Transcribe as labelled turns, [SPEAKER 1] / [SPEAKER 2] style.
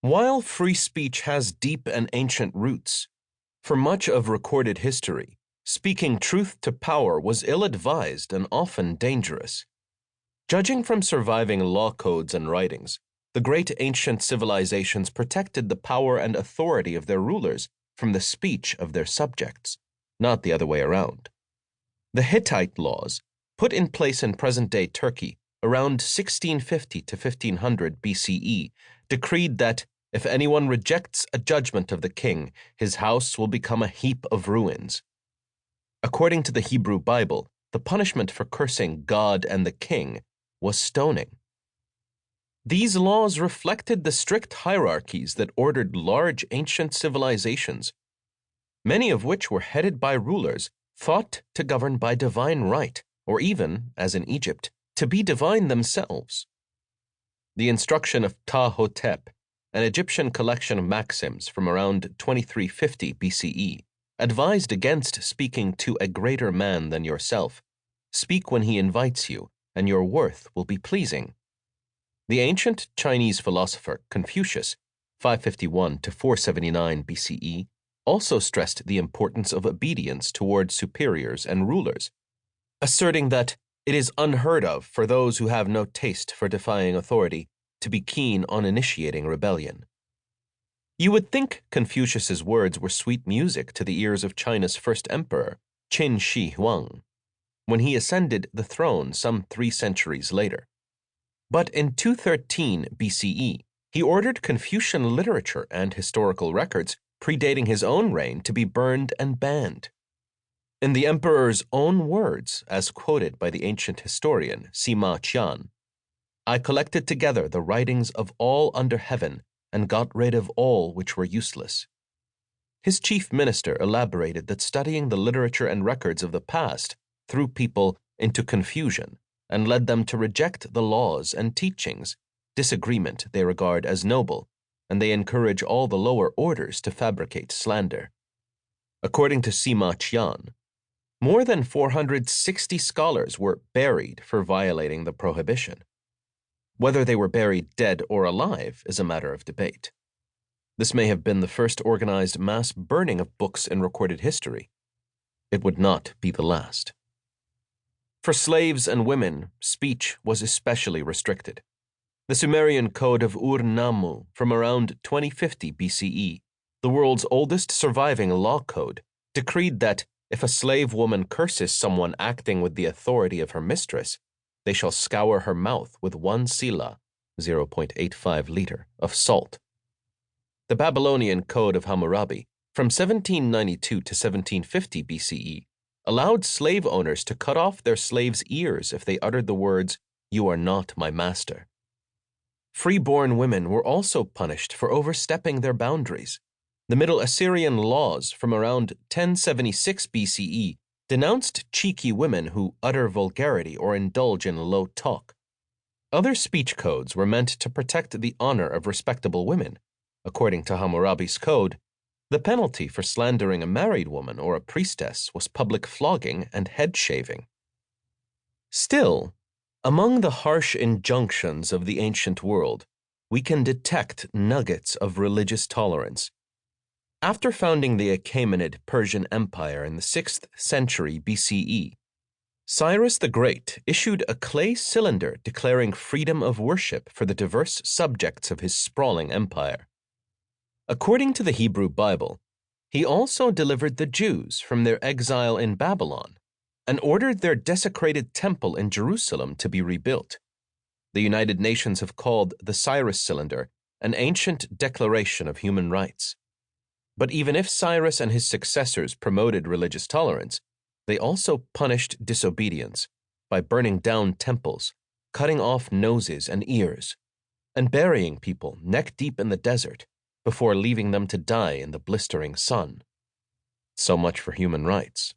[SPEAKER 1] While free speech has deep and ancient roots, for much of recorded history, speaking truth to power was ill-advised and often dangerous. Judging from surviving law codes and writings, the great ancient civilizations protected the power and authority of their rulers from the speech of their subjects, not the other way around. The Hittite laws, put in place in present-day Turkey around 1650 to 1500 BCE, decreed that if anyone rejects a judgment of the king, his house will become a heap of ruins. According to the Hebrew Bible, the punishment for cursing God and the king was stoning. These laws reflected the strict hierarchies that ordered large ancient civilizations, many of which were headed by rulers thought to govern by divine right, or even, as in Egypt, to be divine themselves. The instruction of Ptah-hotep, an Egyptian collection of maxims from around 2350 BCE, advised against speaking to a greater man than yourself. Speak when he invites you, and your worth will be pleasing. The ancient Chinese philosopher Confucius, 551 to 479 BCE, also stressed the importance of obedience toward superiors and rulers, asserting that it is unheard of for those who have no taste for defying authority to be keen on initiating rebellion. You would think Confucius's words were sweet music to the ears of China's first emperor, Qin Shi Huang, when he ascended the throne some 3 centuries later. But in 213 BCE, he ordered Confucian literature and historical records predating his own reign to be burned and banned. In the emperor's own words, as quoted by the ancient historian Sima Qian, "I collected together the writings of all under heaven and got rid of all which were useless." His chief minister elaborated that studying the literature and records of the past threw people into confusion and led them to reject the laws and teachings. Disagreement they regard as noble, and they encourage all the lower orders to fabricate slander. According to Sima Qian, more than 460 scholars were buried for violating the prohibition. Whether they were buried dead or alive is a matter of debate. This may have been the first organized mass burning of books in recorded history. It would not be the last. For slaves and women, speech was especially restricted. The Sumerian code of Ur-Nammu from around 2050 BCE, the world's oldest surviving law code, decreed that if a slave woman curses someone acting with the authority of her mistress, they shall scour her mouth with 1 sila, 0.85 liter, of salt. The Babylonian Code of Hammurabi, from 1792 to 1750 BCE, allowed slave owners to cut off their slaves' ears if they uttered the words, "You are not my master." Freeborn women were also punished for overstepping their boundaries. The Middle Assyrian laws from around 1076 BCE denounced cheeky women who utter vulgarity or indulge in low talk. Other speech codes were meant to protect the honor of respectable women. According to Hammurabi's code, the penalty for slandering a married woman or a priestess was public flogging and head shaving. Still, among the harsh injunctions of the ancient world, we can detect nuggets of religious tolerance. After founding the Achaemenid Persian Empire in the 6th century BCE, Cyrus the Great issued a clay cylinder declaring freedom of worship for the diverse subjects of his sprawling empire. According to the Hebrew Bible, he also delivered the Jews from their exile in Babylon and ordered their desecrated temple in Jerusalem to be rebuilt. The United Nations have called the Cyrus Cylinder an ancient declaration of human rights. But even if Cyrus and his successors promoted religious tolerance, they also punished disobedience by burning down temples, cutting off noses and ears, and burying people neck-deep in the desert before leaving them to die in the blistering sun. So much for human rights.